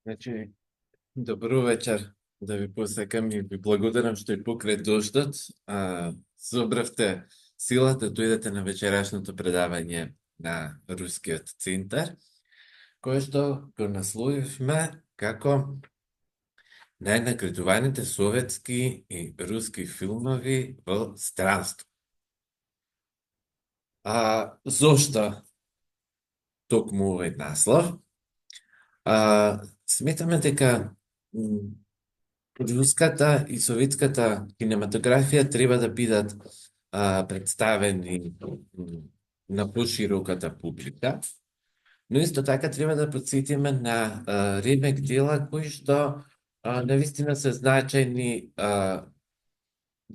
Значи, добро вечер да ви посекам и ви благодарам што и покрај дождот собравте сила да дојдете на вечерашното предавање на Рускиот центар, кое што го насловивме како најнаградуваните советски и руски филмови во странство. Зошто токму овој наслов? Сметаме дека руската и советската кинематографија треба да бидат представени на пошироката публика, но исто така треба да подсетиме на ремек дела кои што навистина се значајни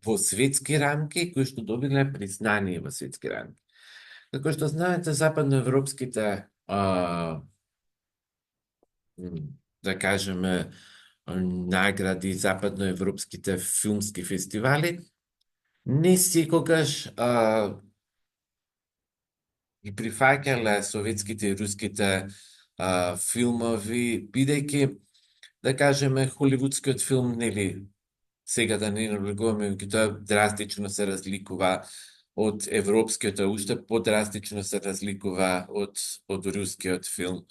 во светски рамки, кои што добиле признание во светски рамки. Како што знаете, западноевропските да кажеме награди, западноевропските филмски фестивали, не секогаш ги прифаќале советските и руските филмови, бидејќи, да кажеме, холивудскиот филм, нели, сега да не навлегуваме, ги тоа драстично се разликува од европскиот, а уште подрастично се разликува од рускиот филм.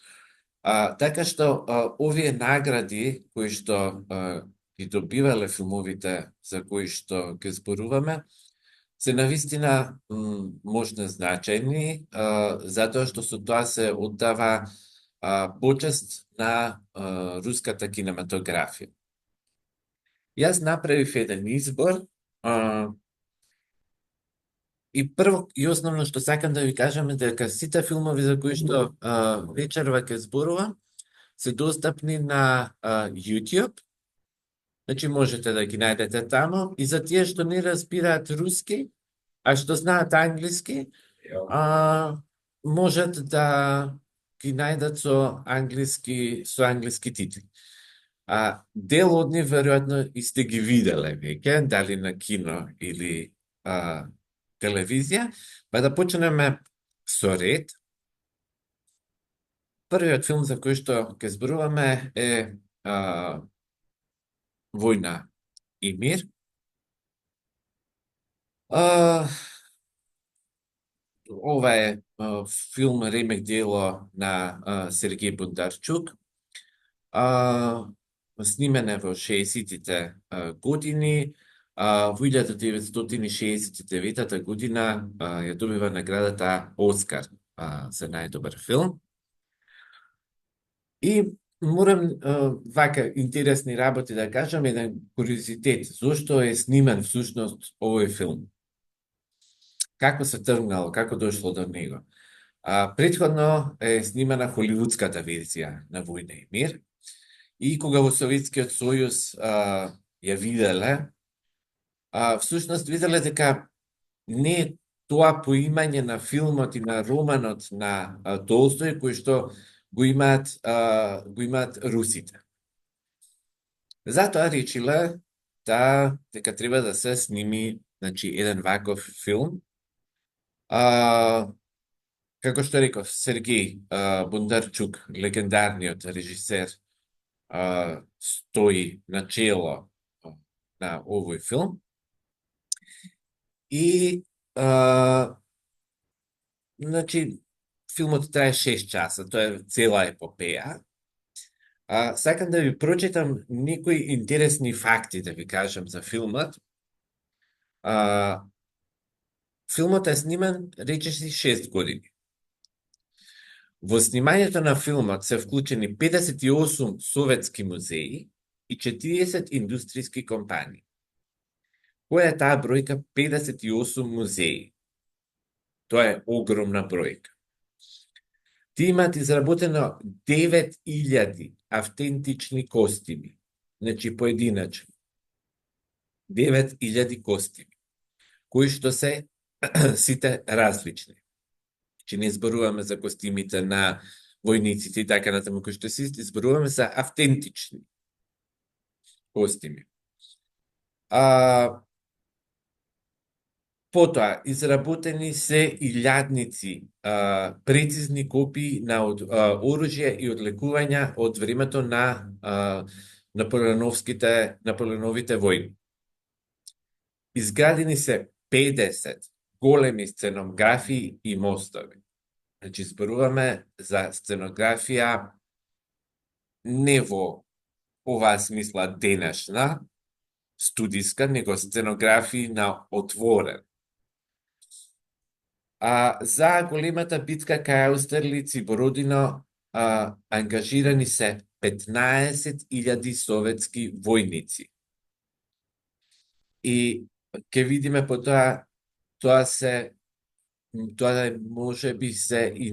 Така што овие награди кои што ги добивале филмовите за кои што ги зборуваме, се навистина можна значајни, затоа што со тоа се оддава почест на руската кинематографија. Јас направив еден избор, и прво и основно што сакам да ви кажам е дека сите филмови за кои што вечерва ќе зборувам се достапни на YouTube. Значи можете да ги најдете таму и за тие што не разбираат руски, а што знаат англиски, можат да ги најдат со англиски титли. Дел од нив веројатно и сте ги виделе веќе, дали на кино или телевизија, па да почнеме со ред. Првиот филм за кој што ќе зборуваме е Војна и мир. Ова е филм ремек дело на Сергеј Бондарчук. Снимен е во 60-тите години. Во 1969 година ја добива наградата Оскар за најдобар филм. И морам вака интересни работи да кажам, еден куриозитет, зошто е снимен всушност овој филм. Како се тргнало, како дошло до него. Претходно е снимана холивудската верзија на Војна и мир, и кога во Советскиот сојуз ја виделе, всушност виделе дека не е тоа поимање на филмот и на романот на Толстој кој што го имаат русите. Затоа речиле дека треба да се сними, значи, еден ваков филм. Како што реков, Сергеј Бондарчук, легендарниот режисер, стои на чело на овој филм. И значи, филмот трае 6 часа, тоа е цела епопеја. Сакам да ви прочитам некои интересни факти, да ви кажам за филмот. Филмот е снимен, речиси, 6 години. Во снимањето на филмот се вклучени 58 советски музеи и 40 индустријски компании. Која е таа бројка? 58 музеи. Тоа е огромна бројка. Ти имаат изработено 9000 автентични костими, значи поединачни. 9000 костими, кои што се сите различни. Че не зборуваме за костимите на војниците и така натаму, кои што се зборуваме за автентични костими. Потоа, изработени се илјадници прецизни копии на оружје и одлекувања од времето на Наполеоновите војни. Изградени се 50 големи сценографии и мостови. Значи, зборуваме за сценографија не во оваа смисла денешна, студиска, него сценографии на отворен. За големата битка кај Аустерлиц и Бородино ангажирани се 15.000 советски војници. И ќе видиме потоа, тоа може би се и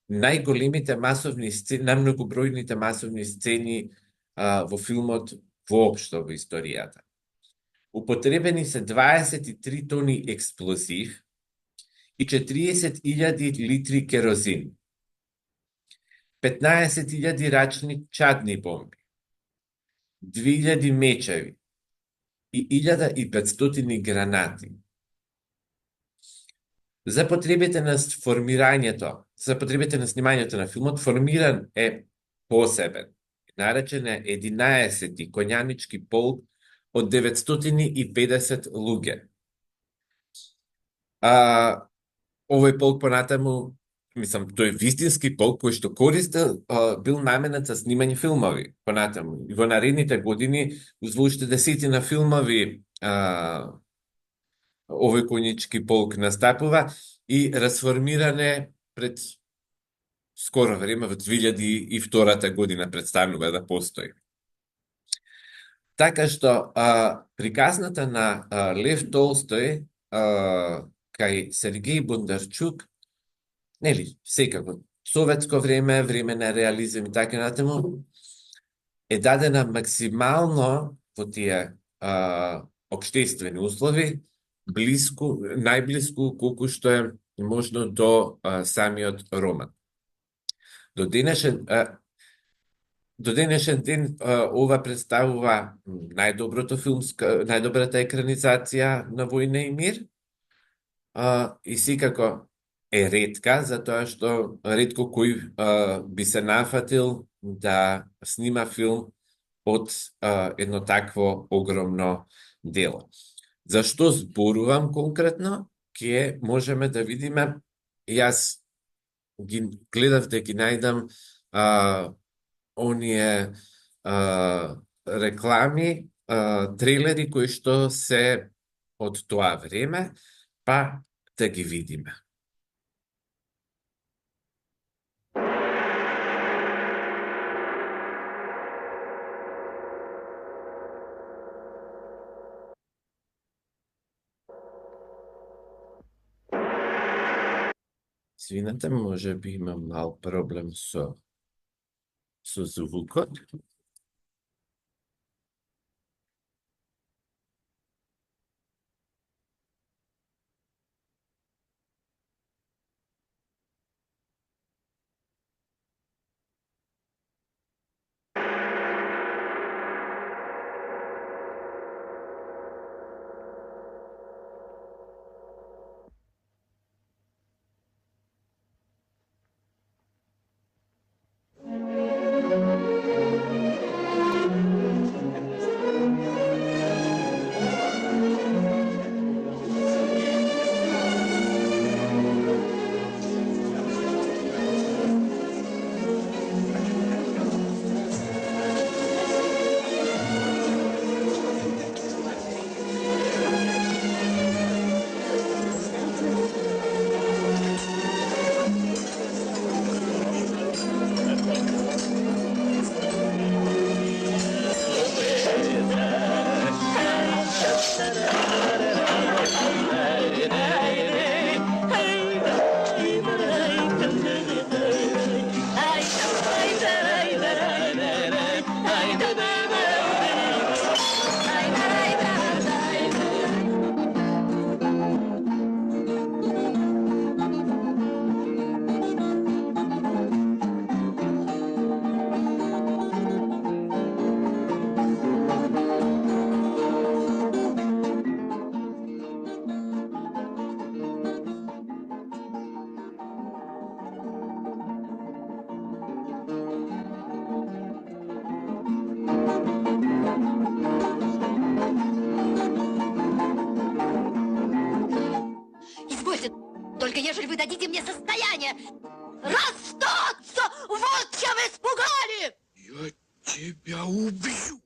најголемите масовни сцени, најмногобројните масовни сцени во филмот воопшто во историјата. Употребени се 23 тони експлозив и 40.000 литри керозин, 15.000 рачни чадни бомби, 2.000 мечеви и 1.500 гранати. За потребите на снимањето на филмот, формиран е посебен, наречен е 11-ти коњанички полк од 950 луѓе. Овој полк понатаму, тој вистински полк кој што користел, бил наменет за снимање филмови понатаму. И во наредните години, узвоиште десетина филмови, овој коњички полк настапува и расформиране пред скоро време, во 2002 година представнува да постои. Така што, приказната на Лев Толстој кај Сергеј Бондарчук, нели, секако, советско време, време на реализм и така натаму, е дадена максимално во тие општествени услови, најблиску колку што е можно до самиот роман. До денешен ден ова представува најдобрата екранизација на Војна и мир, и секако е ретка, затоа што ретко кој би се нафатил да снима филм од едно такво огромно дело. Зашто зборувам конкретно? Ќе можеме да видиме, јас ги гледав да ги најдам оние реклами, трейлери кои што се од тоа време, па да ги видиме. Свината може би има мал проблем со звукот. только ежели вы дадите мне состояние расстаться! Вот чем испугали! Я тебя убью!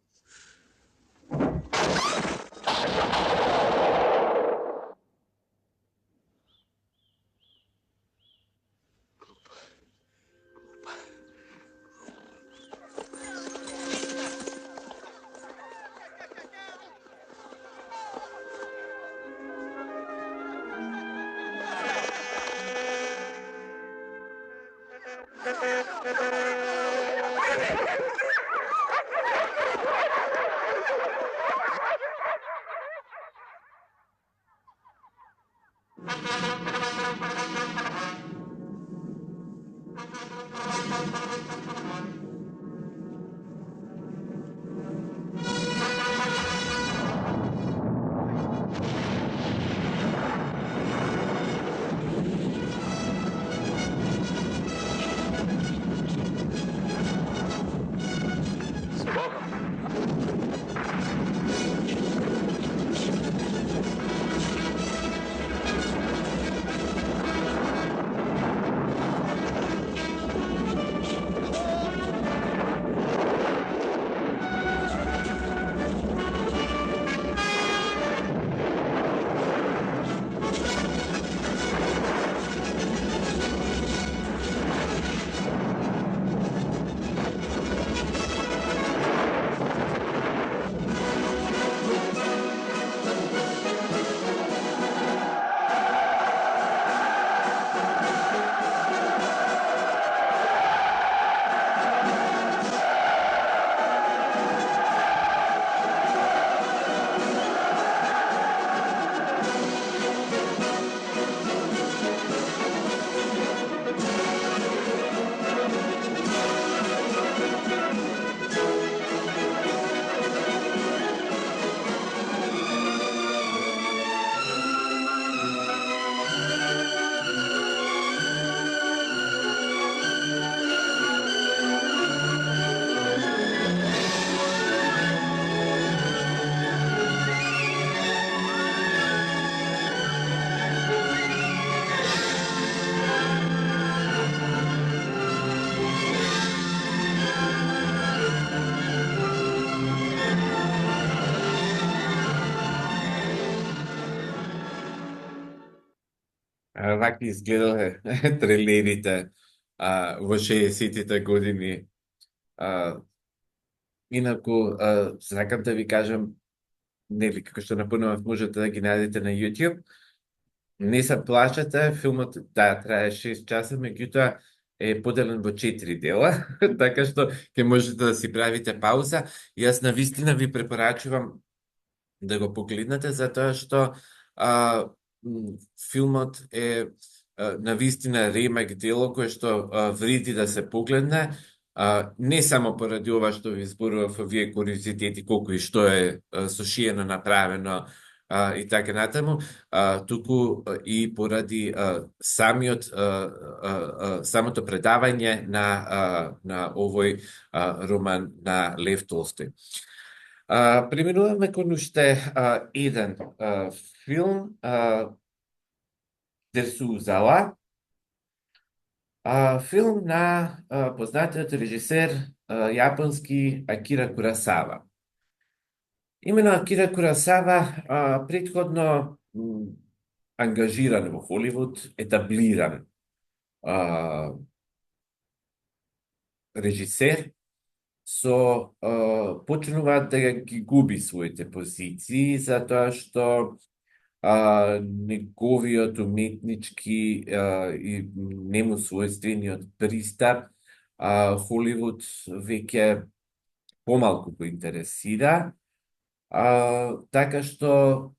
Вака изгледаха трилерите во 60-тите години. А, Инаку, сакам да ви кажам, нели, како што напомнав, можете да ги најдете на YouTube. Не се плашете, филмот, да, трае 6 часа, меѓутоа е поделен во 4 дела, така што ќе можете да си правите пауза. Јас навистина ви препорачувам да го погледнете, затоа што филмот е навистина ремек дело кое што вреди да се погледне, не само поради ова што ви зборував овие куриозитети, колку и што е сошиено направено и така натаму, туку и поради самото предавање на овој роман на Лев Толстој. Преминуваме кон уште еден филм, Der Сузала, филм на познатиот режисер јапонски Акира Курасава. Имено Акира Курасава претходно ангажиран во Холивуд, етаблиран режисер, почнува да ги губи своите позиции, затоа што неговиот уметнички и нему својствениот пристап Холивуд веќе помалку го интересира, така што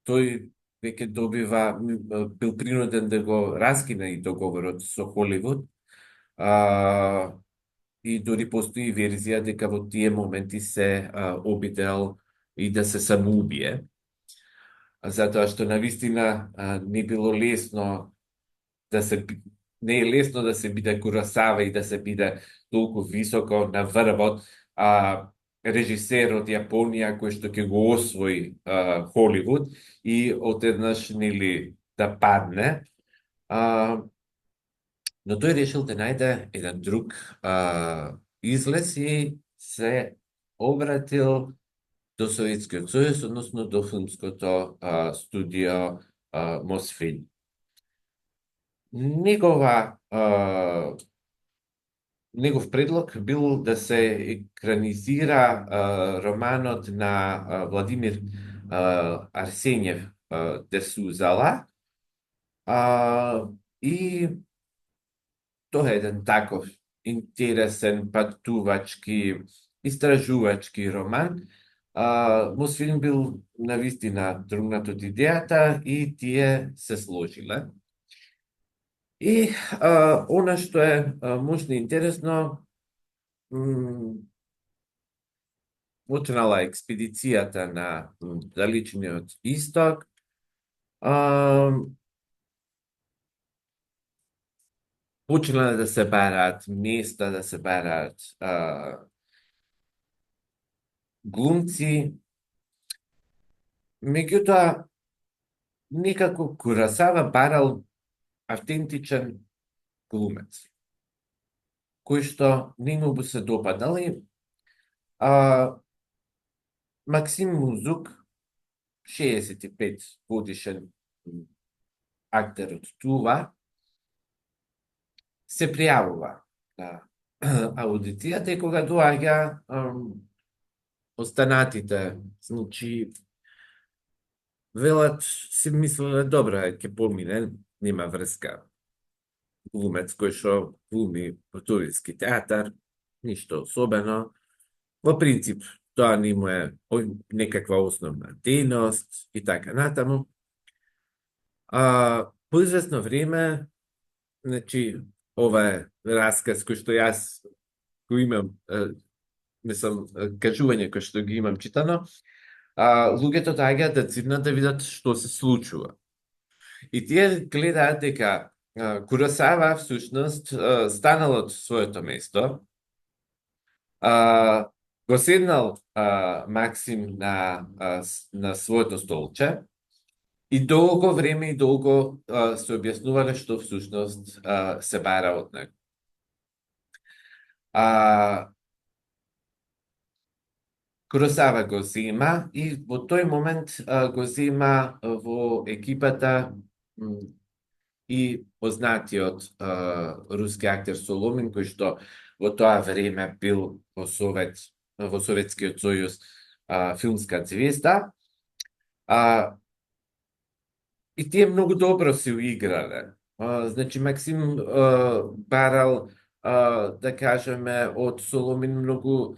тој веќе бил принуден да го раскине и договорот со Холивуд, и дори постои верзија дека во тие моменти се обидел и да се самоубие, затоа што навистина не било лесно не е лесно да се биде Курасава и да се биде толку високо на врвот режисер од Јапонија кој што ќе го освои Холивуд и одеднаш нели да падне, а, но тој решил да најде еден друг излез и се обратил до Советскиот сојуз, односно до филмското студио Мосфилм. Негова негов предлог бил да се екранизира романот на Владимир Арсењев Десузала, и тоа е еден таков интересен патувачки, истражувачки роман. Мосфилм бил навистина тргнат од идејата и тие се сложиле. И она што е можно интересно, почнала експедицијата на далечниот исток, почнала да се бараат места, да се бараат глумци, меѓутоа некако Куросава барал автентичен глумец, кој што не му се допадали. Максим Музук, 65 годишен актер од Тува, се пријавува на аудицијата и кога доаѓа останатите, значи, велат, си мислеле, добро, ќе помине, нема врска. Глумец кој што глуми во Турински театар, ништо особено. Во принцип, тоа не му е некаква основна дејност и така натаму. По известно време, значи, ова е расказ кој што јас го имам, мислам, кажување кој што ги имам читано, луѓето доаѓаат да циднат да видат што се случува. И тие гледаат дека Куросава всушност станал од своето место, го седнал Максим на своето столче и долго време и долго се објаснувале што всушност се бара од него. Куросава го зема и во тој момент го зема во екипата и познатиот руски актер Соломин, кој што во тоа време бил во Советскиот сојуз филмска звезда. И тие многу добро се уиграле. Значи, Максим барал, да кажеме, од Соломин многу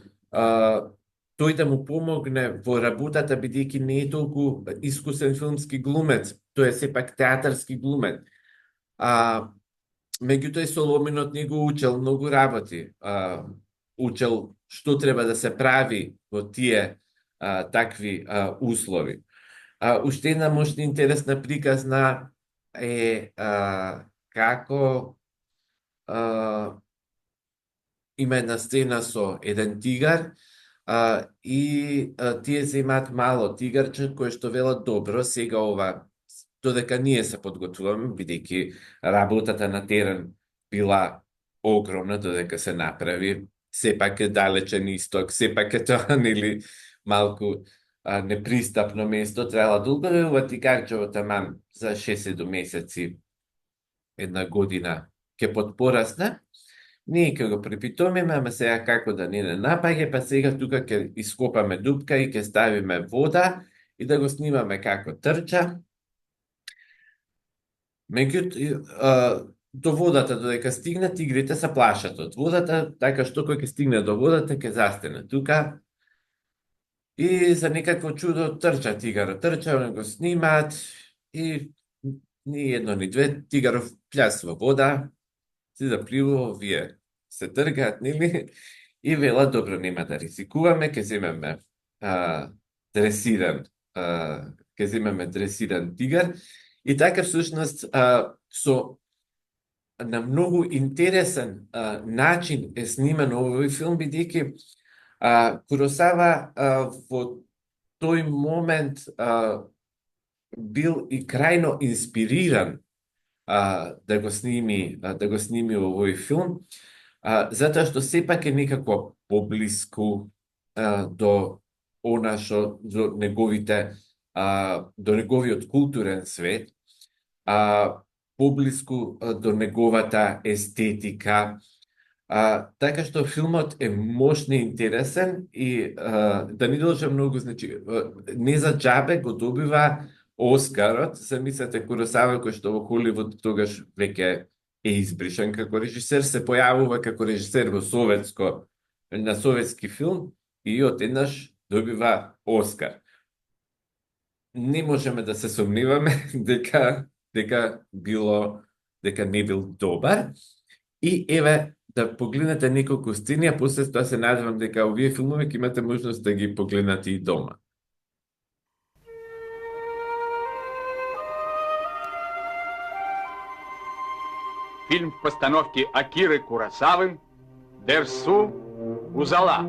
тој да му помогне во работата, бидејќи не е толку искусен филмски глумец, тој е сепак театарски глумец. Меѓутоа Соломинот не го учел многу работи. Учел што треба да се прави во тие такви услови. Уште една можна интересна приказна е како има една сцена со еден тигар и тие земаат мало тигарче кој што велат добро, сега ова додека ние се подготвуваме, бидејќи работата на терен била огромна додека се направи, сепак е далечен исток, сепак е тоа, нели, малку непристапно место, требала долго да ова тигарчево таман за 6-7 месеци, една година ќе подпорасне. Ние ќе го препитомиме, ама сега како да не напаѓа, па сега тука ќе ископаме дупка и ќе ставиме вода и да го снимаме како трча. Меѓутоа, до водата, додека стигне, тигрите се плашат од водата, така што кој ќе стигне до водата, ќе застане тука. И за некакво чудо трча тигарот, трча, го снимаат и ни едно ни две, тигаров пљас во вода, си запливува, вие се тргаат, нели? И вела, добро, нема да ризикуваме, ќе земеме дресиран тигар. И така, всушност, со на многу интересен начин е снимен овој филм, бидејќи Куросава во тој момент бил и крајно инспириран да го сними овој филм, затоа што сепак е некако поблиску до до неговите до неговиот културен свет, поблиску до неговата естетика. Така што филмот е мощно интересен и да не должа многу, значи, не за џабе го добива Оскарот. Замислете Куросава, кој што во Холивуд тогаш веќе е избришен како режисер, се појавува како режисер на советски филм и одеднаш добива Оскар. Не можеме да се сомневаме дека не бил добар. И еве да погледнете неколку сцени, а после тоа се надевам дека овие филмови ќе имате можност да ги погледнате и дома. Фильм в постановке Акиры Куросавы «Дерсу Узала».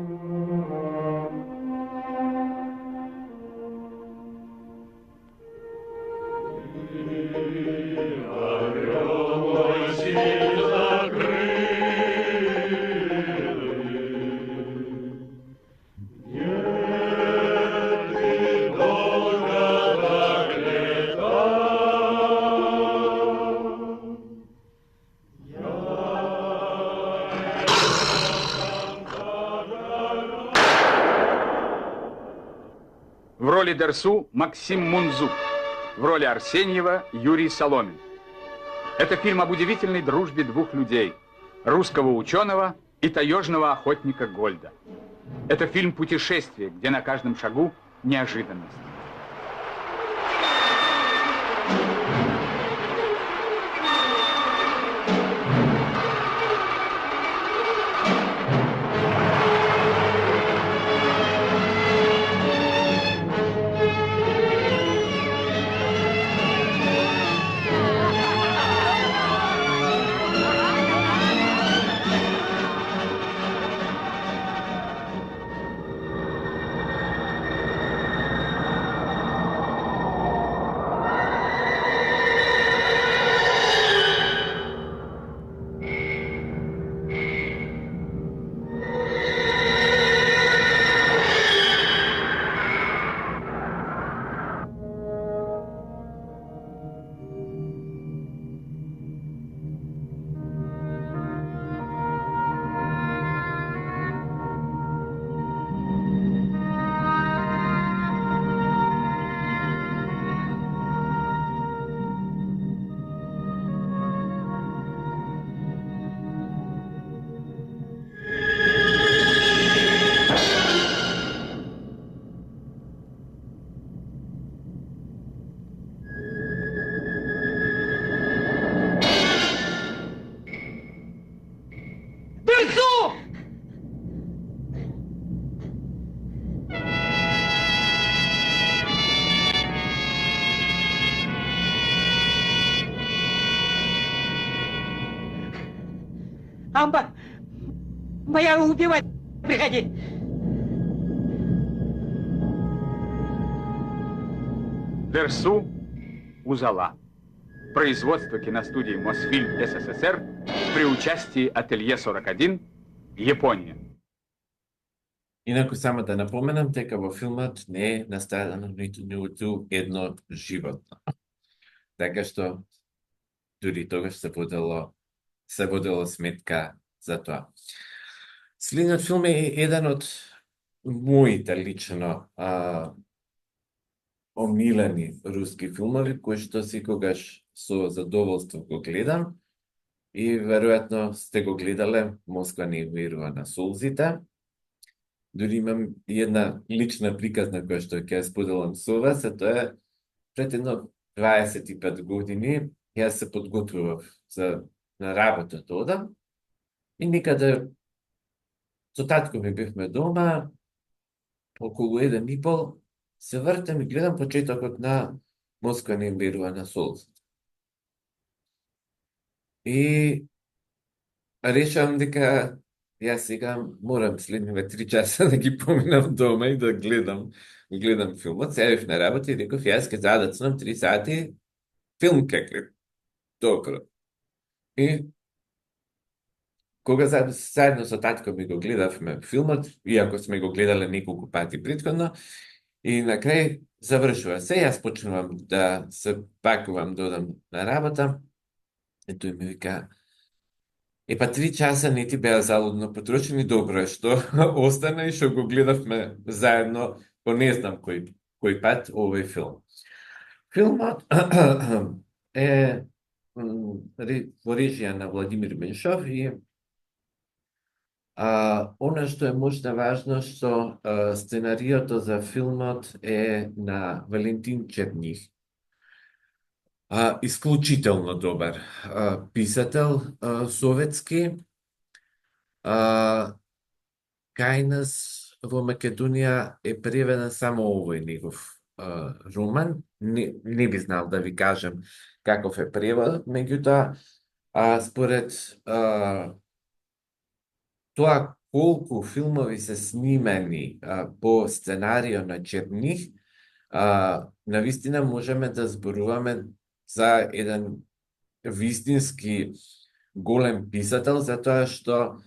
В роли Дерсу Максим Мунзук, в роли Арсеньева Юрий Соломин. Это фильм об удивительной дружбе двух людей, русского ученого и таежного охотника Гольда. Это фильм «Путешествие», где на каждом шагу неожиданность. Амба, моя убивать приходи. Дерсу Узала. Производство киностудии Мосфильм СССР при участии Ателие 41, Японија. Инаку само да напоменам дека во филмот не е настрадано ниту едно животно. Така што дури тогаш се водело сметка за тоа. Следниот филм е еден од моите лично омилени руски филмови, кои што секогаш со задоволство го гледам и веројатно сте го гледале Москва не верува на солзите. Дури имам една лична приказна која што ќе споделам со вас, а тоа е пред едно 25 години јас се подготвував на работа да одам и никаде со татко ми бевме дома, околу 1:30 се вртам и гледам почетокот на Москва не верува на солзите. И решавам дека Јас сега морам следниве 3 часа да ги поминам дома и да гледам филмот. Седев на работа и реков, јас ке задацнам 3 сати филм ке гледам. Добро. И кога заедно со татко ми го гледавме филмот, иако сме го гледале неколку пати претходно, и на крај завршува се, јас почнувам да се пакувам да одам на работа, и тој ми вика, па 3 часа не ти беа залудно потрошени, добро е што остана и што го гледавме заедно по не знам кој пат овој филм. Филмот е во режија на Владимир Меншов и она што е можда важно, што сценариото за филмот е на Валентин Черних. Исклучително добар писател советски. Кај нас во Македонија е преведен само овој негов роман. Не би знал да ви кажам каков е превод, меѓутоа според тоа колку филмови се снимени по сценарио на Черних, навистина можеме да зборуваме за еден вистински голем писател, затоа што,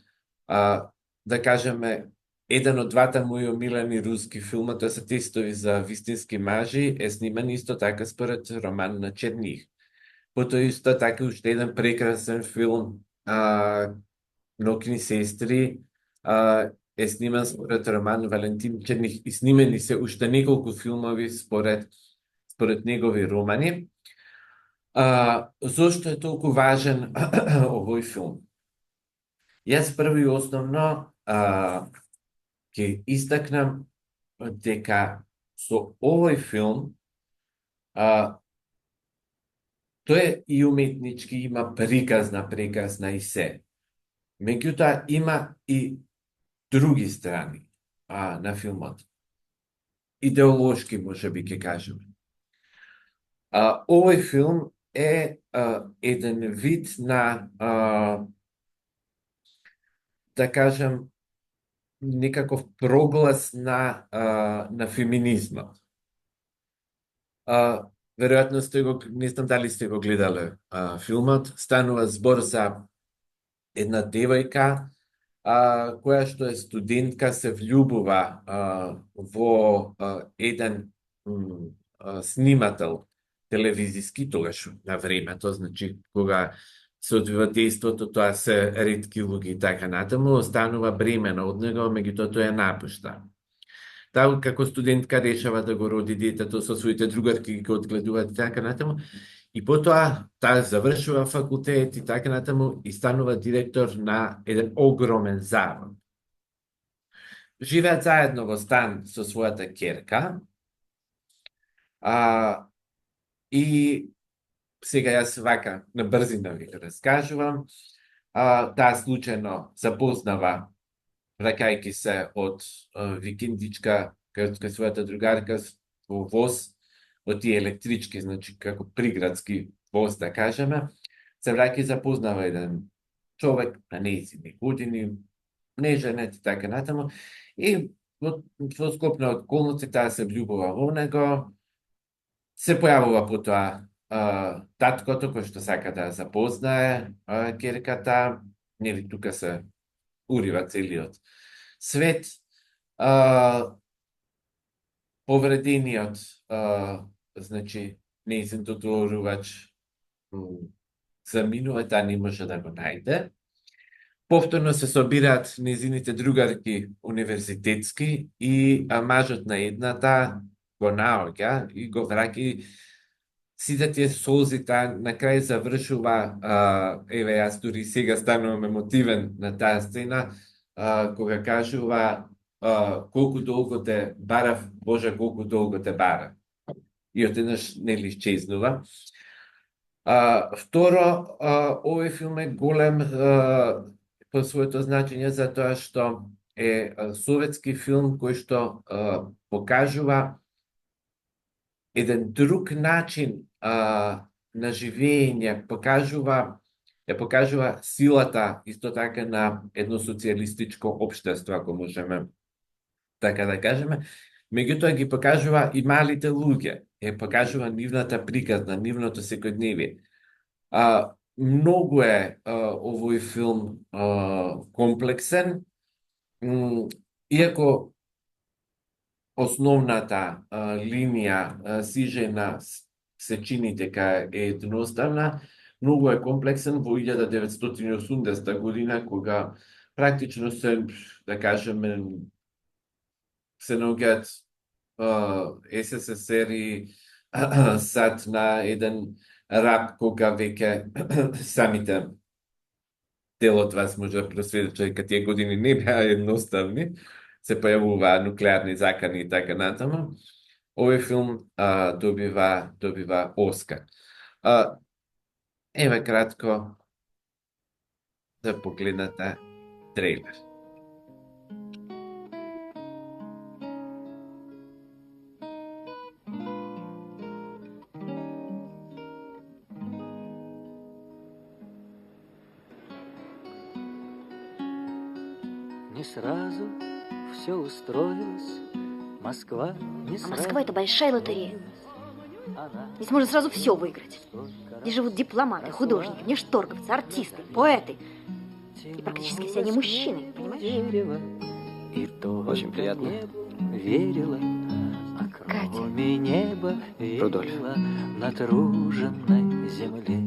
да кажеме, еден од двата мои омилени руски филма, тоа се Тестови за вистински мажи, е снимен исто така според роман на Черних. Потоа исто така уште еден прекрасен филм, Нокни сестри, е снимен според роман Валентин Черних и снимени се уште неколку филмови според негови романи. Зошто е толку важен овој филм? Јас прво и основно ќе истакнам дека со овој филм тој е и уметнички, има прекрасна и се. Меѓутоа има и други страни на филмот. Идеолошки, може би, ќе кажеме. Овој филм е еден вид на, да кажем, некаков проглас на феминизмот. Веројатно не знам дали сте го гледале филмот, станува збор за една девојка која што е студентка, се влюбува во еден снимател телевизиски, тогаш на времето, значи кога се одвива дејството, тоа се ретки луѓе и така натаму, останува бремена од него, меѓутоа тој ја напушта. Таа како студентка решава да го роди детето со своите другарки, ги одгледуваат и така натаму, и потоа таа завршува факултет и така натаму и станува директор на еден огромен завод. Живеат заедно во стан со својата ќерка, и сега јас вака на брзина ви раскажувам. Таа случајно запознава, враќајќи се од викиндичка кај својата другарка во воз, од тие електрички, значи како приградски воз, да кажеме, се враќа и запознава еден човек на нејзини години, неженет и така натаму, и во склоп на околности таа се влюбува во него. Се појавува потоа таткото кој што сака да запознае ќерката, нели тука се урива целиот свет. Повредениот, значи, нејзин доторувач заминува, таа не може да го најде. Повторно се собираат нејзините другарки универзитетски и мажот на едната го наоѓа и го враќа. Сите тие солзи, таа на крај завршува, еве јас дури сега станувам емотивен на таа сцена, кога кажува колку долго те барав, Боже, колку долго те барав. И одеднаш нели исчезнува. Второ, овој филм е голем по своето значење затоа што е советски филм кој што покажува еден друг начин на живење, покажува ја покажува силата исто така на едно социјалистичко општество, ако можеме така да кажеме, меѓутоа ги покажува и малите луѓе, покажува нивната приказна, нивното секојдневие. Многу е овој филм комплексен, иако основната линија сижена се чини дека е едноставна, многу е комплексен во 1980 година, кога практично се, да кажеме, се наоѓаат СССР и САД на еден раб, кога веќе самите дел од вас може да просведочи дека тие години не беа едноставни, се појавуваа нуклеарни закани и така натаму. Овој филм добива Оскар. Еве кратко да погледнете трейлер. Не сразу все устроилось. Москва не сразу. Москва — это большая лотерея. Она Здесь можно сразу все выиграть. Здесь живут дипломаты, художники, внешторговцы, артисты, поэты. И практически все они мужчины, понимаешь? дерево, и только Очень приятно. небу верила, а Катя. кроме неба Рудольф. верила натруженной земле.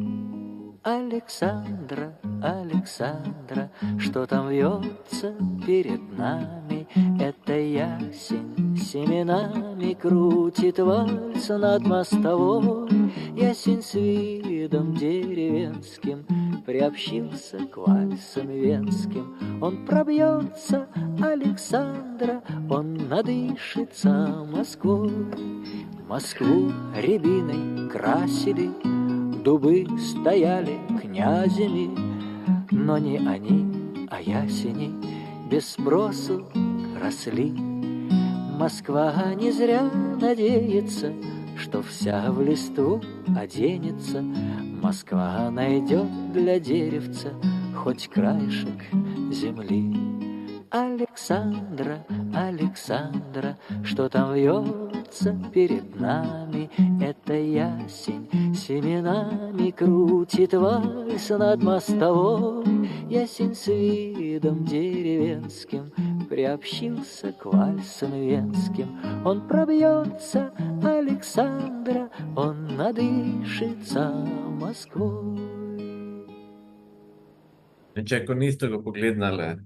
Александра, Александра, что там вьется перед нами? Это ясень семенами крутит вальс над мостовой. Ясень с видом деревенским приобщился к вальсам венским. Он пробьется, Александра, он надышится Москвой. Москву рябиной красили, дубы стояли князями, но не они, а ясени без спросу росли. Москва не зря надеется, что вся в листву оденется. Москва найдет для деревца хоть краешек земли. Александра, Александра, что там вьется перед нами? Это ясень семенами крутит вальс над мостовой. Ясень с видом деревенским приобщился к вальсам венским. Он пробьется, Александра, он надышится Москвой. Значи, ако не сте го погледнале,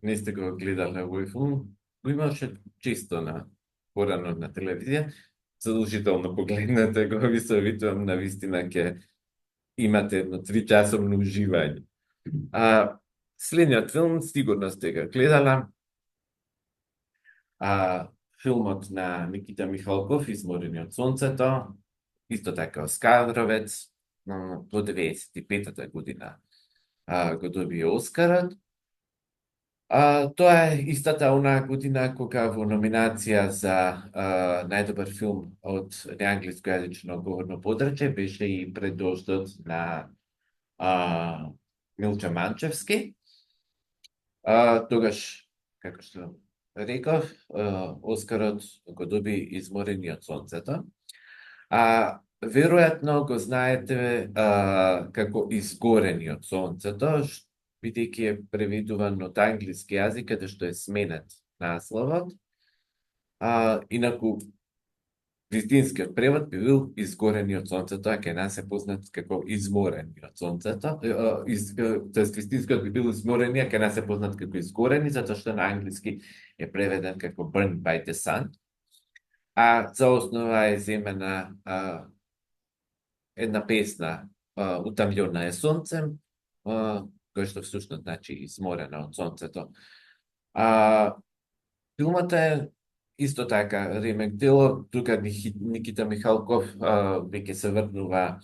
не сте го гледале овој филм, го имаше често на порано на телевизија, задолжително погледнете го, ви советувам, на вистина ќе имате едно 3-часовно уживање. Следниот филм сигурно сте го гледала. Филмот на Никита Михалков, Изморени од сонцето, исто така Оскаровец, до 95-та година го доби Оскарот. Тоа е истата онаа година кога во номинација за најдобар филм од неанглискојазично говорно подрачје беше и Предождот на Милчо Манчевски. Тогаш, како што реков, Оскарот го доби Изморени од сонцето. Веројатно го знаете како Изгорени од сонцето, бидејќи е преведуван од англиски јазик, каде што е сменет насловот. Инаку, вистинскиот превод би бил Изгорени од сонцето, а кај нас е познат како Изморени од сонцето. Тоест, вистинскиот би бил Изморени, а кај нас е познат како Изгорени, затоа што на англиски е преведен како Burned by the Sun. За основа е земена една песна Утамљена е сонцем, кој што всушност значи изморена од сонцето. Филмот е исто така ремек дело, тука Никита Михалков веќе се врнува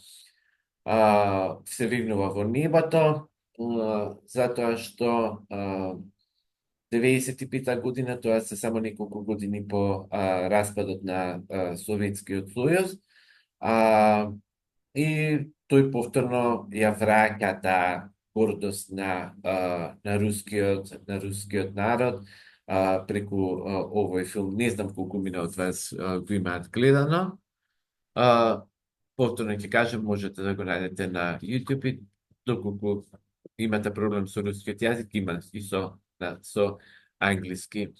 во небото, затоа што 95-та година, тоа се само неколку години по распадот на Советскиот сојуз, и тој повторно ја враќа таа гордост на рускиот народ преку овој филм. Не знам колку мина од вас го имаат гледано. Повторно ќе кажем, можете да го најдете на YouTube и доколку имате проблем со рускиот јазик, има и со англиски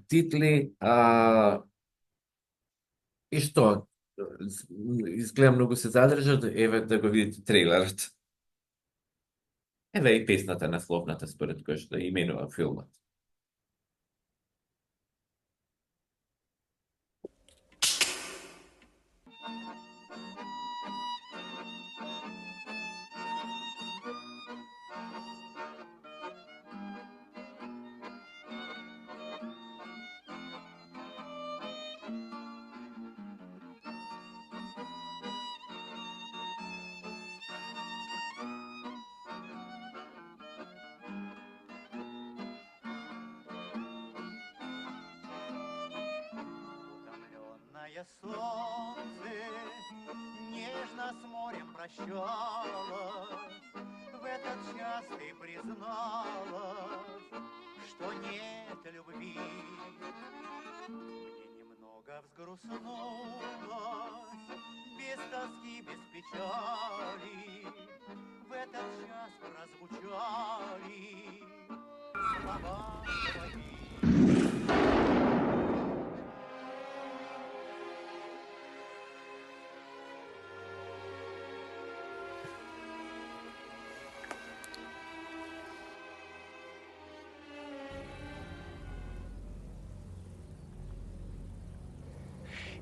титли. И што? Изгледа многу се задржат, еве да го видите трейлерот. Еве и песната насловната според која што именува филмот. Утомленное солнце нежно с морем прощалось. В этот час ты призналась, что нет любви. Мне немного взгрустнулось, без тоски, без печали. В этот час прозвучали слова твои.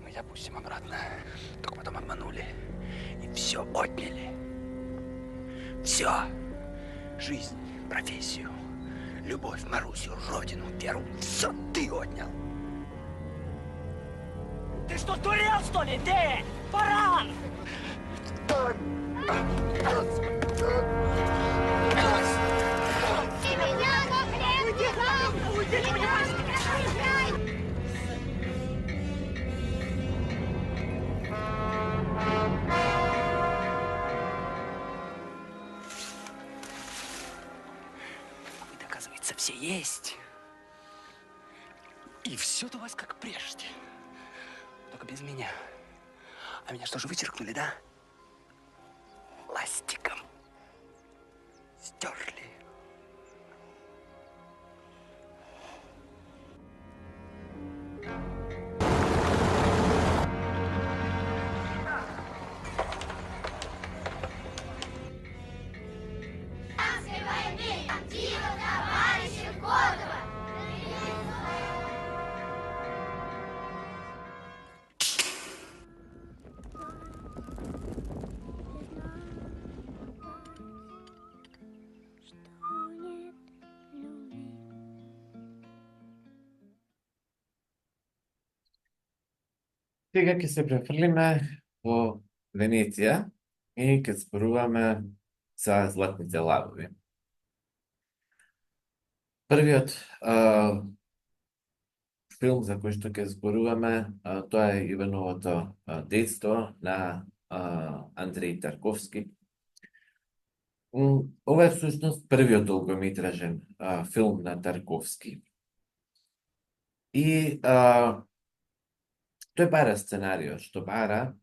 Мы тебя пустим обратно. Только потом обманули. И все отняли. Все. Жизнь, профессию, любовь, Марусю, родину, веру. Все ты отнял. Ты что, сдурел, что ли? Ты, баран! И меня на хлеб держал! Уйди, А вы, оказывается, все есть. И все у вас как прежде. Только без меня. А меня что же вычеркнули, да? Ластиком. Стерли. войны! Актива, товарищи Гордова! Сега ќе се префрлиме во Венеција и ќе зборуваме за Златните лавови. Првиот филм за кој што ќе зборуваме, тоа е Ивановото детство на Андреј Тарковски. Ова е всушност првиот долгометражен филм на Тарковски. И тој бара сценарио, што бара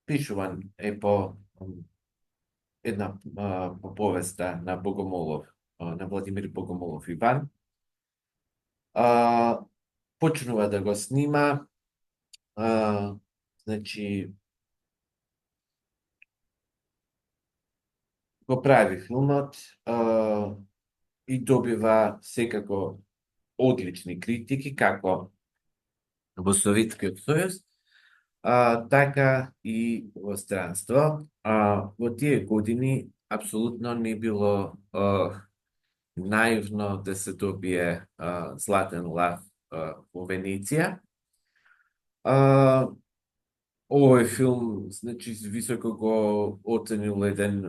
пишуван е по една по повеста на Богомолов, на Владимир Богомолов Иван. Почнува да го снима, значи го прави филмот и добива секако одлични критики, како во Советскиот Сојуз, така и во странство. Во тие години апсолутно не било наивно да се добие Златен лав во Венеција. Овој филм, значи, високо го оценил еден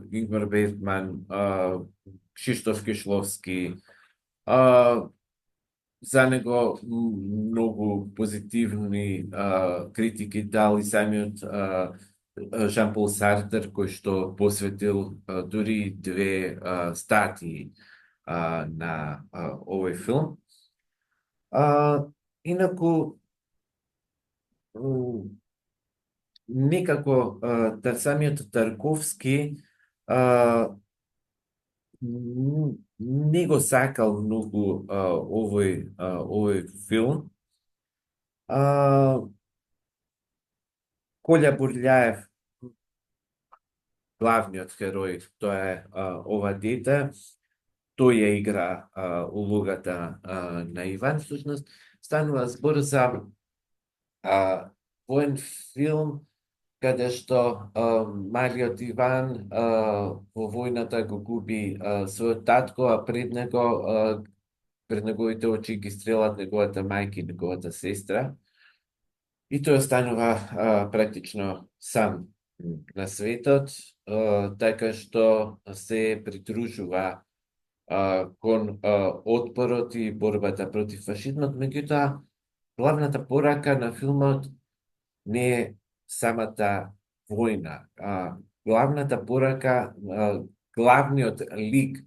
Ингмар Бергман, Кшиштоф Кишловски, за него многу позитивни критики дал и самиот Жан-Пол Сартер, кој што посветил дури две статии на овој филм. Инаку, некако самиот Тарковски не го сакал многу овој филм. Коља Бурљаев, главниот херој, тоа е ова дете, тој ја игра улогата на Иван. Всушност, станува збор за воен филм каде што малиот Иван во војната го губи својот татко, а пред неговите очи ги стрелат неговата мајка и неговата сестра. И тој останува практично сам на светот, така што се придружува кон отпорот и борбата против фашизмот. Меѓутоа, главната порака на филмот не е самата војна. Главната порака, главниот лик,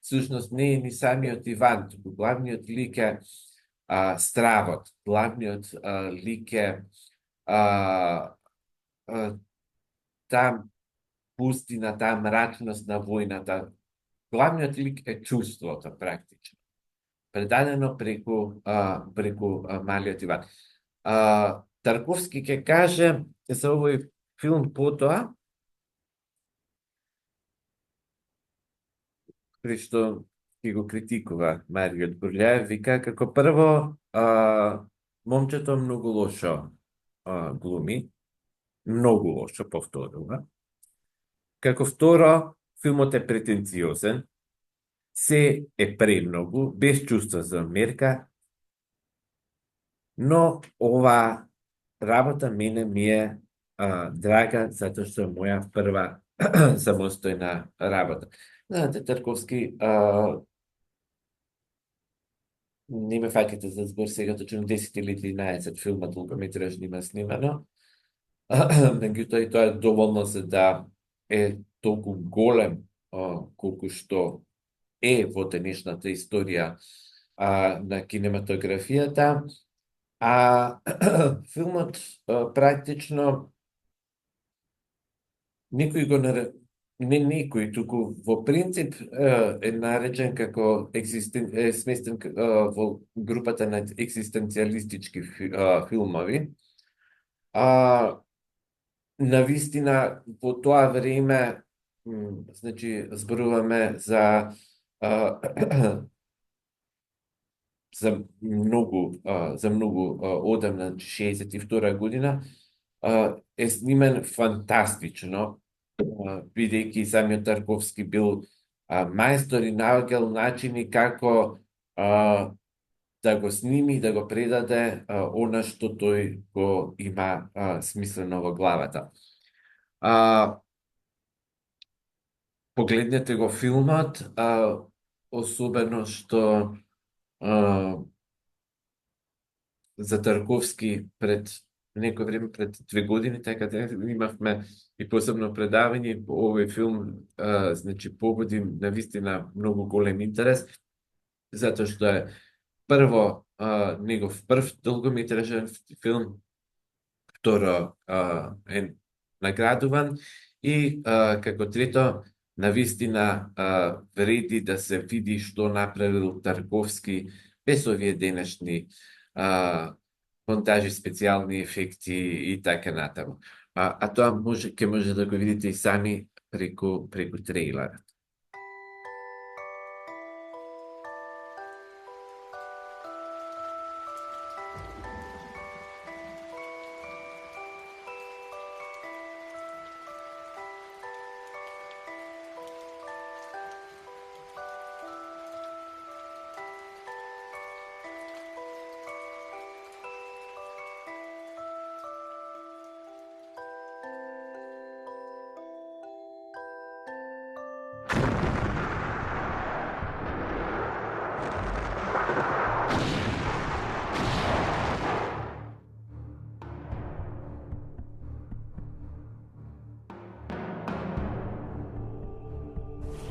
всушност не е ни самиот Иван, туку главниот лик е стравот, главниот лик е таа пустина, таа мрачност на војната. Главниот лик е чувството, практично. Предадено преку малиот Иван. Тарковски ќе каже за овој филм потоа, при што ќе го критикува Мариот Бурљаев, вика како прво момчето многу лошо глуми, многу лошо, повторува. Како второ, филмот е претенциозен, се е премногу, без чувство за мерка, но ова работа мене ми е драга, затоа што е моја прва самостојна работа. Знаете, Тарковски, не ме фаќате за збор сега, точно 10 или 11 филма долгометражни има снимано, меѓутоа и тоа е доволно за да е толку голем колку што е во денешната историја на кинематографијата. Филмот практично некој го не некој, туку во принцип е наречен како е сместен во групата на екзистенцијалистички филмови. Навистина, во тоа време, значи, зборуваме за многу одамна, 62 година, е снимен фантастично, бидејќи самиот Тарковски бил мајстор и наоѓал начини како да го сними, да го предаде она што тој го има смислено во главата. Погледнете го филмот, особено што за Тарковски пред некој време, пред 2 години, така да имавме и посебно предавање. Овој филм значи погоди навистина многу голем интерес, затоа што е прво негов прв долгометражен филм, второ е наградуван и како трето, навистина вреди да се види што направил Тарковски без овие денешни монтажи, специјални ефекти и така натаму. Тоа ќе може да го видите и сами преку трейлерот.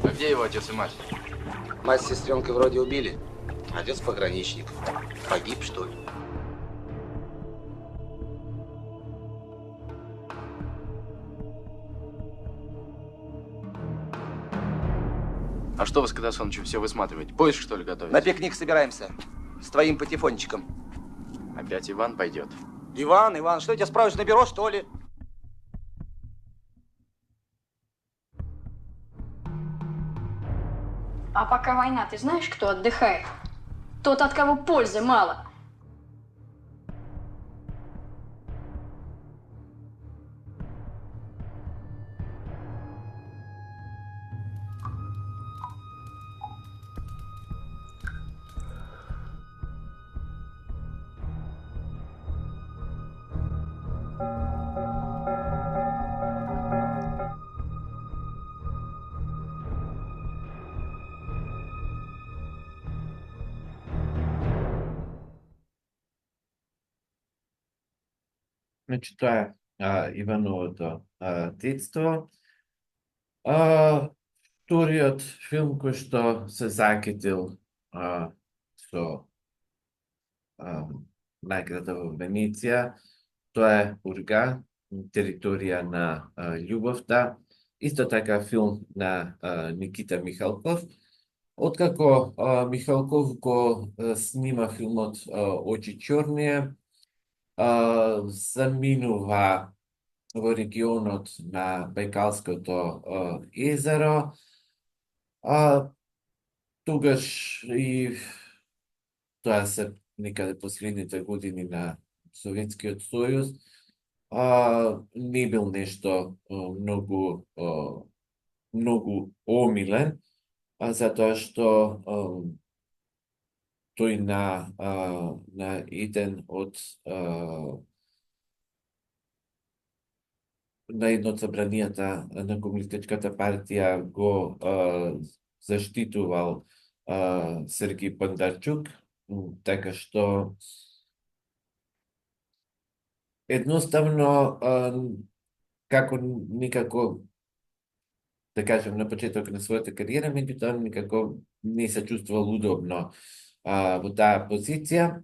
А где его отец и мать? Мать с сестренкой вроде убили. Отец пограничник. Погиб, что ли? А что вы с Катасоновичем все высматриваете? Поиск, что ли, готовите? На пикник собираемся. С твоим патефончиком. Опять Иван пойдет. Иван, что я тебя справишь на бюро, что ли? А пока война, ты знаешь, кто отдыхает? Тот, от кого пользы мало. Значи, тоа е Ивановото детство. Вториот филм кој што се закитил со награда во Венеција, тоа е Урга, територија на љубовта. Исто така филм на Никита Михалков. Откако Михалков го снима филмот Очи чорние, заминува во регионот на Бајкалското езеро, тогаш и тоа се некаде последните години на Советскиот сојуз, не бил нешто многу омилен, затоа што тој на еден од на едно од собранијата на Комунистичката партија го заштитувал Сергеј Бондарчук, така што едноставно како некако да кажем на почеток на својата кариера, меѓутоа некако не се чувствувал удобно во таа позиција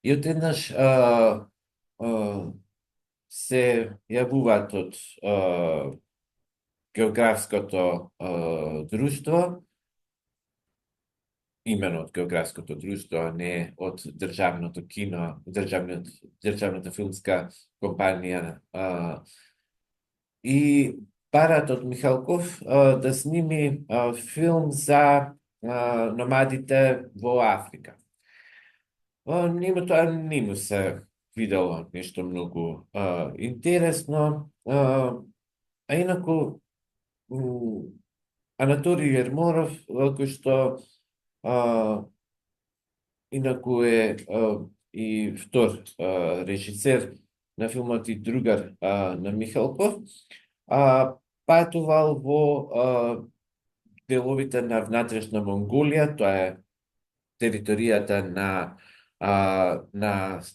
и одеднаш се јавуваат од географското друштво, имено од географското друштво, а не од државното кино, државната филмска компанија, и бараат од Михалков да сними филм за номадите во Африка. Нему тоа не му се видело нешто многу интересно, а инаку Анатолиј Ерморов, кој што инаку е и втор режисер на филмот и другар на Михалков, патувал во деловите на внатрешна Монголија, тоа е територијата на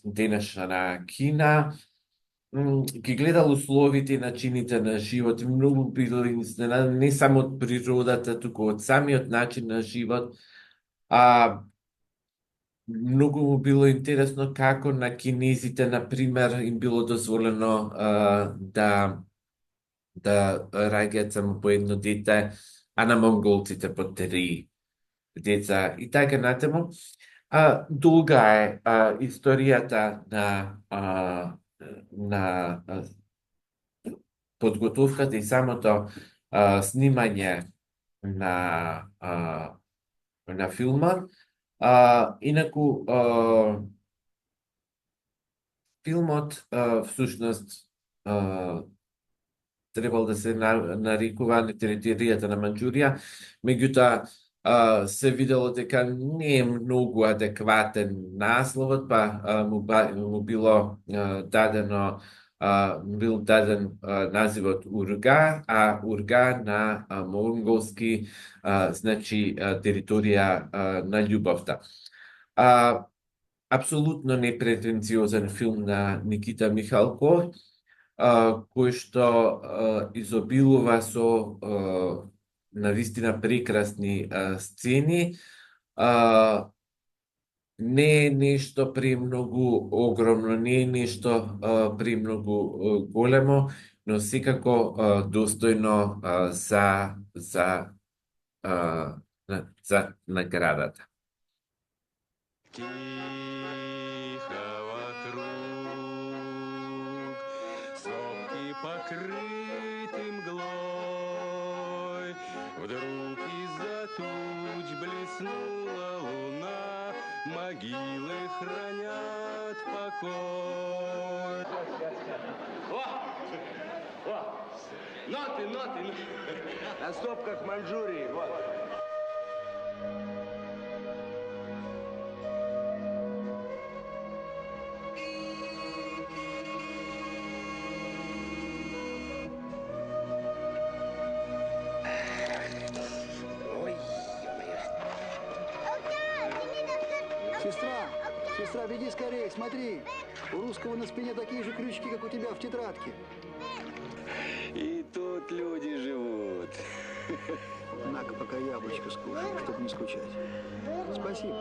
денешна Кина, ги гледал условите и начините на живот, многу бил изненаден не само од природата, туку од самиот начин на живот. Многу му било интересно како на кинезите, на пример, им било дозволено да раѓаат само по едно дете, а на монголците по 3 деца и така натаму. Долга е историјата на подготовката и самото снимање на филмот. Инаку филмот всушност требал да се нарекува на територијата на Манџурија, меѓутоа се видело дека не е многу адекватен насловот, па му било бил даден називот Урга, а Урга на монголски значи територија на љубовта. Апсолутно непретенциозен филм на Никита Михалков, кој што изобилува со навистина прекрасни сцени. Не е нешто премногу огромно, не е нешто премногу големо, но секако достојно за наградата. Тихо вокруг, сопки покрыты мглой. Вдруг из-за туч блеснула луна, могилы хранят покой. Ноты! На стопках Маньчжурии, вот. Сестра, беги скорее, смотри. У русского на спине такие же крючки, как у тебя в тетрадке. И тут люди живут. На-ка, пока яблочко скушай, чтобы не скучать. Спасибо.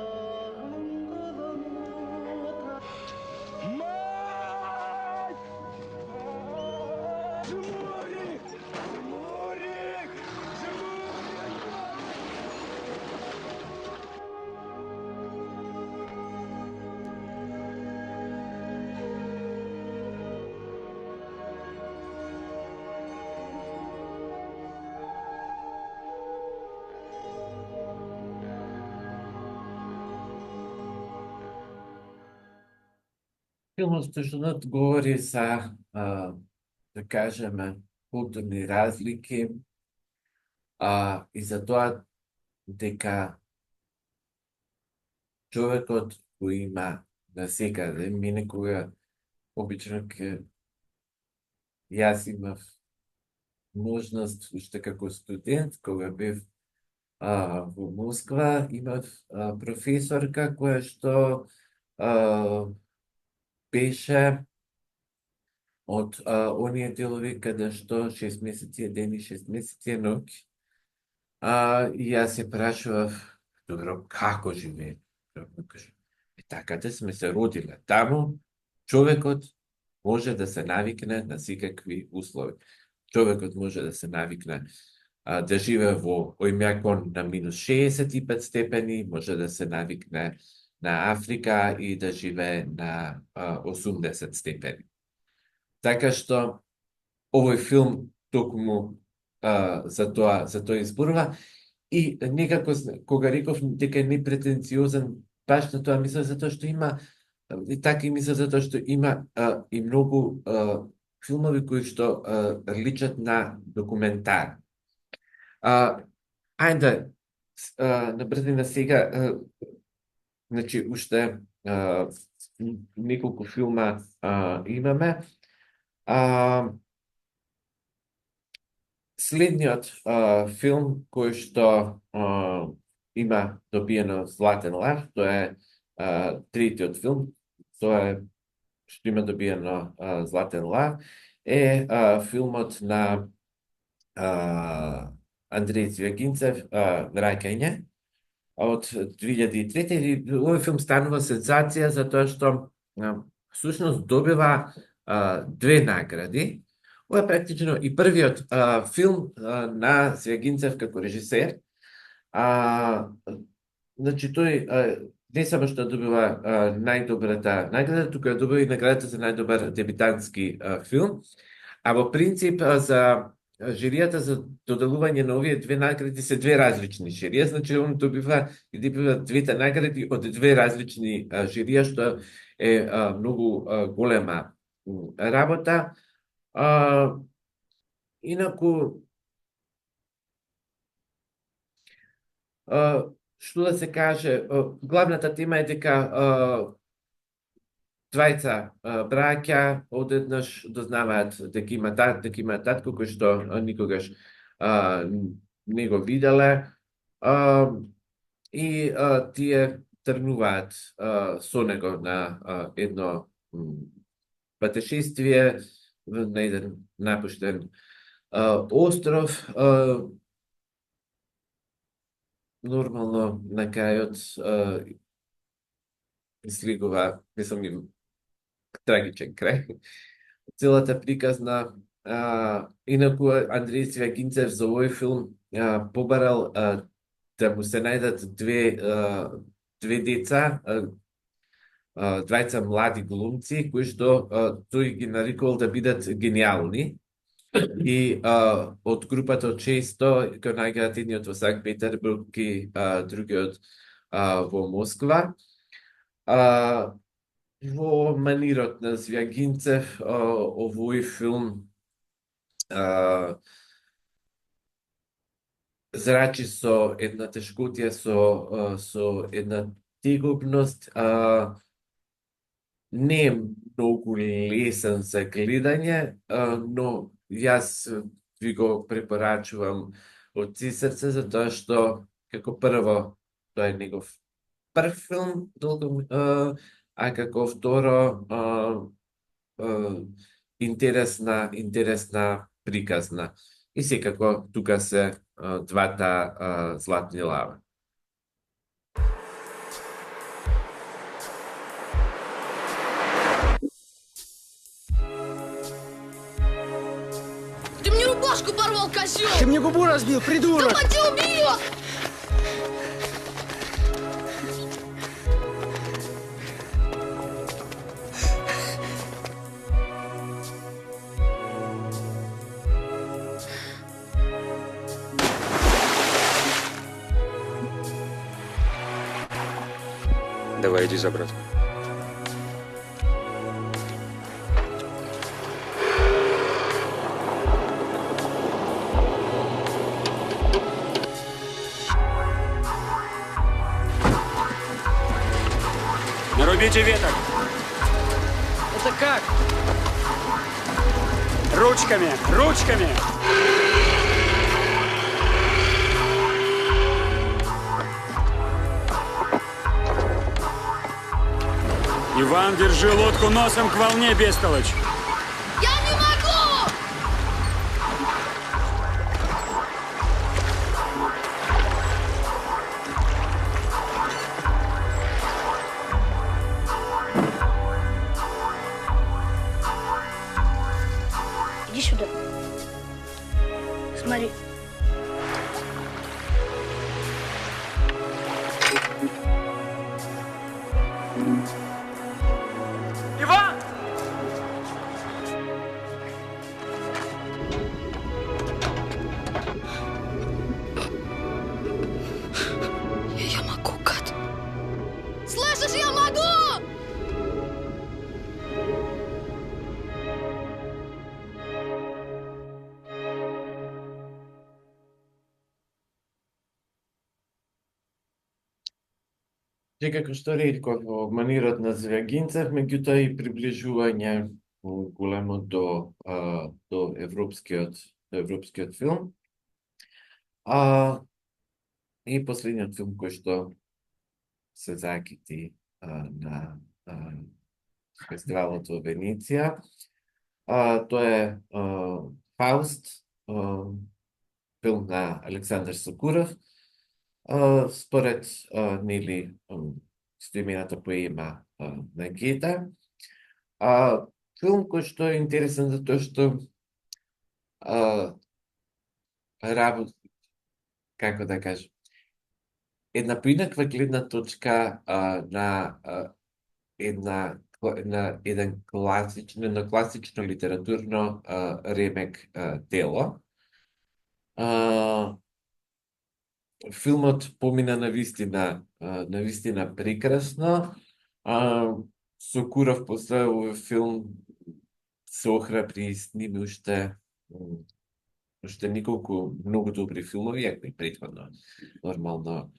Филмот всушност говори за, да кажеме, културни разлики и за тоа дека човекот го има насекаде. Ми некога, обично, јас имав можност, уште како студент, кога бев во Москва, имав професорка која што беше од оние делови каде што 6 месеци е ден и 6 месеци е ноќ. И јас се прашував, добро, како живее? Така да сме се родиле. Таму човекот може да се навикне на секакви услови. Човекот може да се навикне да живее во Ојмјакон на минус 65 степени, може да се навикне на Африка и да живее на 80 степени. Така што овој филм токму за тоа изборува и некако кога реков дека е непретенциозен, баш на тоа мислам затоа што има и така и мислам затоа што има и многу филмови кои што личат на документар. Ајде на брзина сега, значи уште неколку филма имаме. Следниот филм кој што има добиено Златен лав, тоа е третиот филм, тоа е што има добиено Златен лав, е филмот на Андреј Цвјагинцев, Враќање, од 2003. Овој филм станува сензација затоа што всушност добива 2 награди. Ова е практично и првиот филм на Цвјагинцев како режисер. Значи тој не само што добива најдобрата награда, туку ја добива и наградата за најдобар дебитантски филм. А во принцип за жиријата за доделување на овие 2 награди се 2 различни жирија, значи он добива 2 награди од 2 различни жирија, што е многу голема работа. Инаку, што да се каже, главната тема е дека двајца браќа одеднаш дознаваат дека има татко кој што никогаш не го виделе и тие тргнуваат со него на едно патешествие на еден напуштен остров. нормално на крајот излегува, мислам, им трагичен крај. Целата приказна, инаку Андреј Свјагинцев за овој филм побарал да му се најдат две деца, двајца млади глумци, кои што тој ги нарекувал да бидат гениални. И од групата често го најгаат едниот во Санкт Петербург и другиот во Москва. Во манирот на Звјагинцев, овој филм зрачи со една тешкотија, со една тегобност, не е многу лесен за гледање, но јас ви го препорачувам од се срце, затоа што, како прво, тоа е негов прв филм, а како второ, интересна приказна. И секако, тука се двата златни лава. Ты мне рубашку порвал, козёл! Ты мне губу разбил, придурок! Да мать тебя убила! Давай, иди за братом. Нарубите веток. Это как? Ручками, ручками. Иван, держи лодку носом к волне, бестолочь. Я не могу! Иди сюда. Смотри. Иван! Я могу, гад. Слышишь, я могу! Че како што реков, во манирот на Звјагинцев, меѓутоа и приближување големо до европскиот филм. И последниот филм кој што се закити на фестивалот во Венеција, тоа е Фауст, филм на Александар Сокуров. Според нели имената поема на Гета. Филм кој што е интересен затоа што работи, како да кажам, една поинаква гледна точка на класично литературно ремек дело. Филмот помина навистина прекрасно. Сокуров после овој филм се охрабри и сними уште неколку многу добри филмови, иако и претходно нормално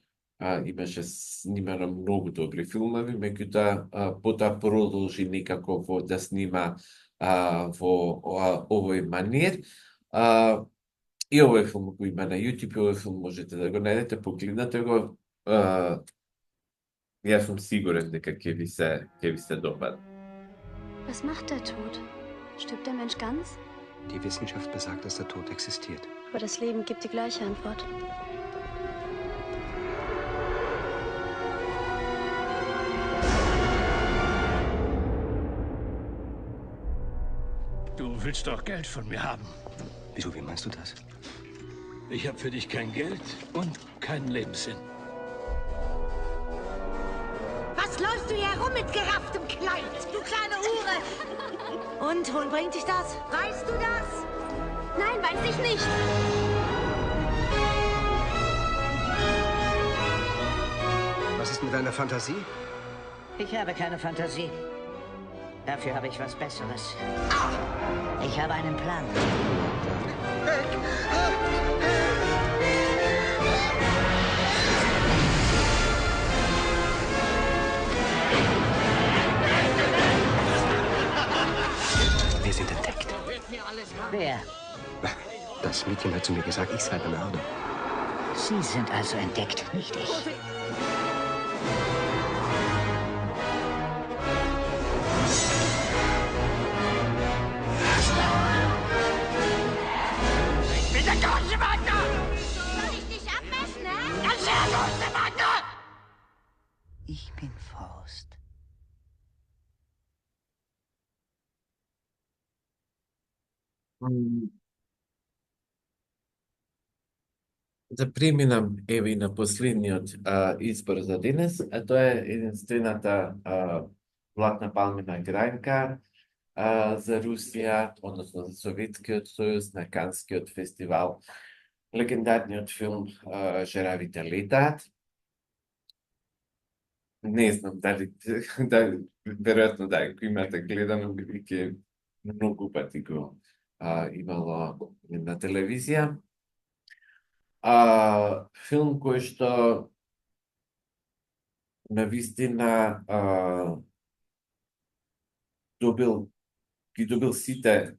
имаше снимано многу добри филмови, меѓутоа потоа продолжи некако да снима во овој манир. И овој филм го има на YouTube, овој филм можете да го најдете, погледнете го. Јас сум сигурен дека ќе ви се допаде. Was macht der Tod? Stirbt der Mensch ganz? Die Wissenschaft besagt, dass der Tod existiert. Aber das Leben gibt die gleiche Antwort. willst doch Geld von mir haben. Wieso, wie meinst du das? Ich habe für dich kein Geld und keinen Lebenssinn. Was läufst du hier herum mit gerafftem Kleid, du kleine Hure? Und, wohin bringt dich das? Weißt du das? Nein, weiß ich nicht. Was ist mit deiner Fantasie? Ich habe keine Fantasie. Dafür habe ich was Besseres. Ich habe einen Plan. Wir sind entdeckt. Wer? Das Mädchen hat zu mir gesagt, ich sei der Mörder. Sie sind also entdeckt, nicht ich. Ich bin der große Wagner! Soll ich dich abmessen, ne? Der sehr große Wagner! Ich bin Faust. Заприми нам еви на последниот избор за денес, а тоа е единствената златна палмина гранка за Русија, односно за Советскиот сојуз на Канскиот фестивал. Легендарниот филм Жаравите летаат. Не знам дали веројатно да го имате гледано, бидејќи многу пати го имало на телевизија. Филм кој што навистина ги добил сите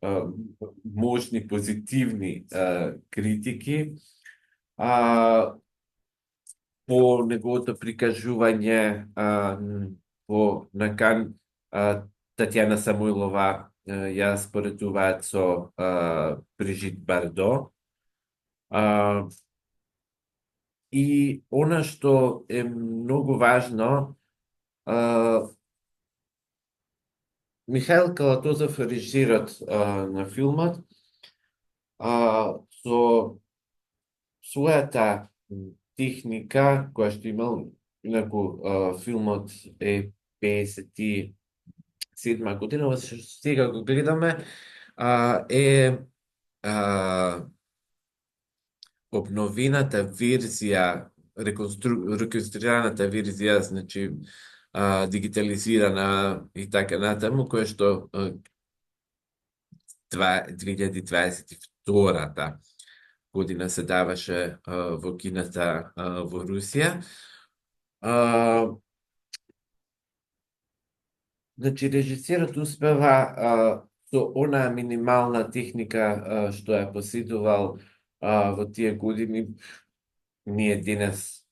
можни позитивни критики по неговото прикажување на Кан. Татјана Самойлова ја споредуваат со Брижит Бардо. И она што е многу важно, Михаил Калатозов, режисерот на филмот, со својата техника, која што имал, инаку филмот е 57 година, сега го гледаме, е обновената верзија, реконструираната верзија, значи дигитализирана и така натаму, која што 2022 година се даваше во кината во Русија. Значи, режисерот успева со онаа минимална техника што ја поседувал во тие години. Ние денес,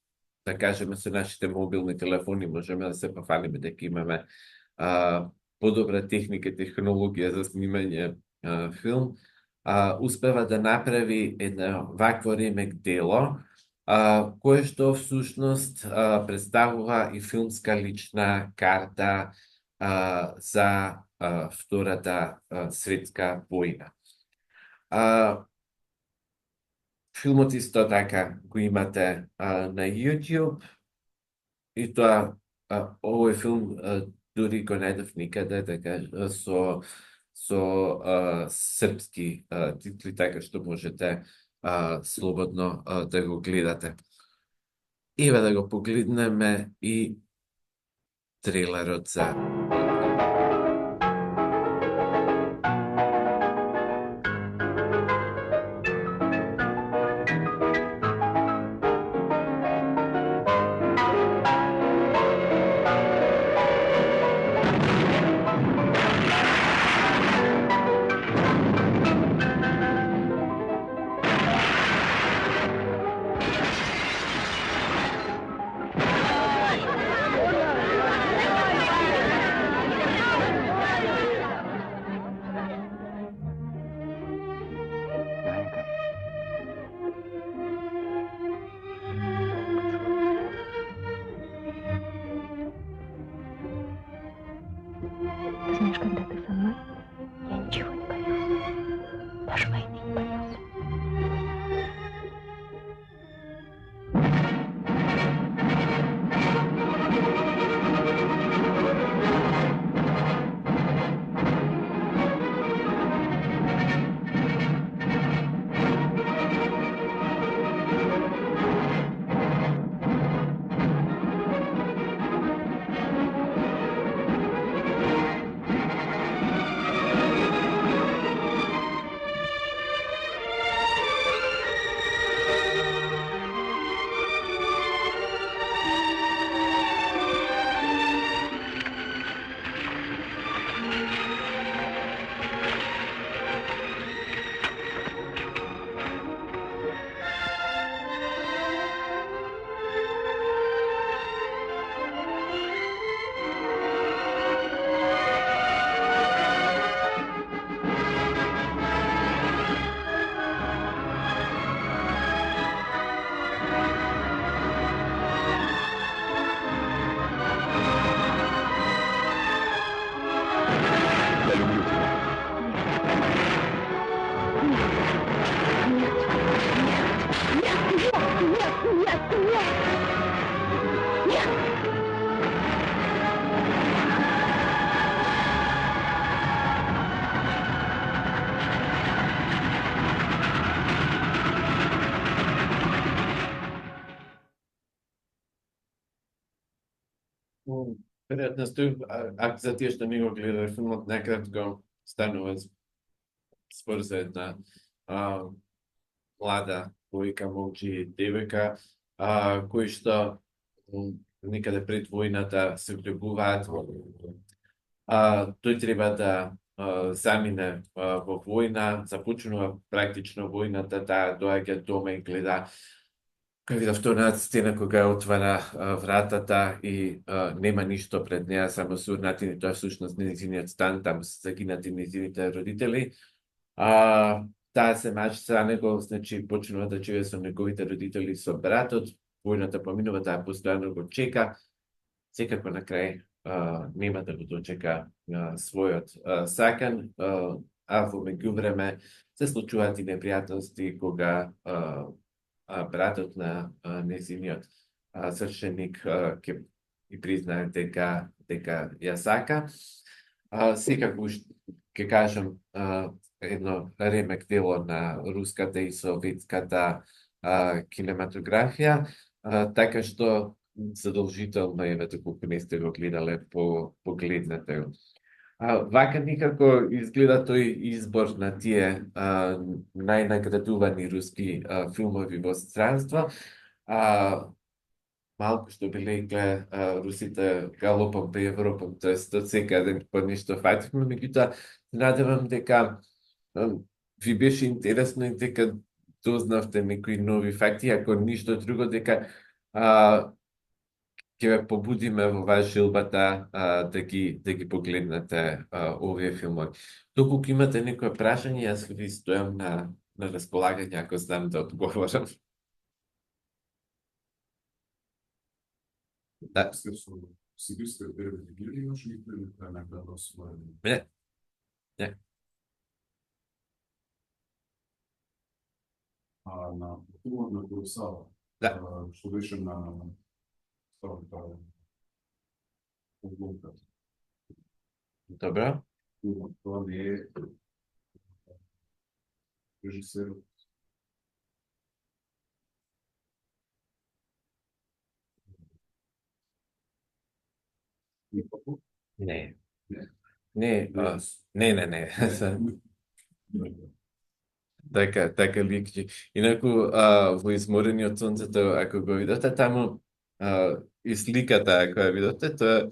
да кажеме, со нашите мобилни телефони можеме да се пофалиме дека имаме подобра техника и технологија за снимање филм. Успева да направи едно вакво ремек дело, кое што всушност представува и филмска лична карта за Втората светска војна. Филмот исто така го имате на YouTube, и тоа овој филм дури го најдов никаде, така со српски титли, така што можете слободно да го гледате. Еве да го погледнеме и трейлерот за Вероятно стои, ако за тие што не го гледале филмот, накратко станува збор за една млада војка, момче, девојка, кои што некаде пред војната се влюбуваат. Тој треба да замине во војна, започнува практично војната, таа доаѓа дома и гледа кај видов тој сцена кога отвара вратата и нема ништо пред неа, само сурнатини, тоа всушност нејзиниот стан, таму се загинати нејзините родители. Таа се мачи за него, значи почнува да живее со неговите родители, со братот, војната поминува, таа постојано го чека, секако на крај нема да го дочека својот сакан, во меѓувреме се случуваат и непријатности кога братот на нејзиниот свршеник ќе и признае дека ја сака. Секако ќе кажам едно ремек дело на руската и советската кинематографија, така што задолжително е доколку не сте го гледале, погледнете го. Вака никако изгледа тој избор на тие најнаградувани руски филмови во странство. Малку што би рекле русите галопом по Европа, тоест од секаде по нешто фативме, меѓутоа надевам дека ви беше интересно и дека дознавте некои нови факти, ако ништо друго, дека ќе ве побудиме во ваш жилбата да ги погледнете овие филмови. Доколку имате некои прашања, јас ви стојам на располагање ако знам да одговорам. Да. Сибирската переводителя имаш ли награда освоена? Не. Не. На филмот на Куросава, што беше на Добро. Тоа не е режисерот. Не. Не. Така ликчи. Инаку во Изморени од сонцето, ако го видите таму, и сликата, ако ја видите, тоа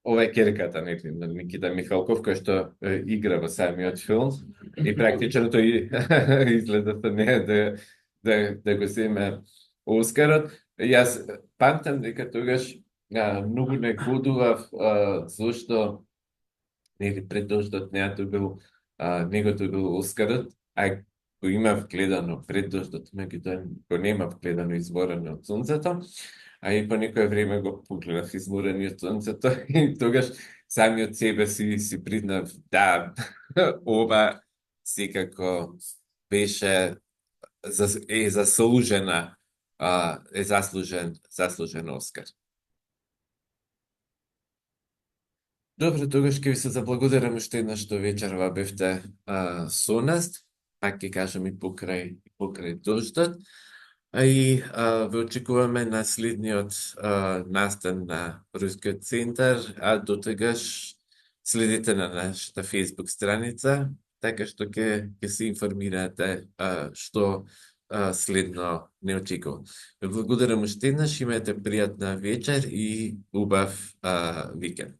ова е керката на Никита Михалков, кој што игра во самиот филм, и практично тој изгледа со неја да го земе Оскарот. Јас памтам дека тогаш многу не годував, зашто пред дождот неато бил негото бил Оскарот, а го имав гледано пред дождот, меѓутоа го немав гледано Изморени од сонцето, а и по некое време го погледнав Изморени од сонцето и тогаш самиот себе си признав, да, ова секако беше заслужен Оскар. Добро, тогаш ќе ви се заблагодарам уште еднаш што вечерва бевте со нас, пак ќе кажам и покрај дождот, и ве очекуваме на следниот настан на Рускиот центар, а до тогаш следите на нашата Facebook страница, така што ќе се информирате што следно не очекува. Ве благодарам уште еднаш, имајте пријатна вечер и убав викенд.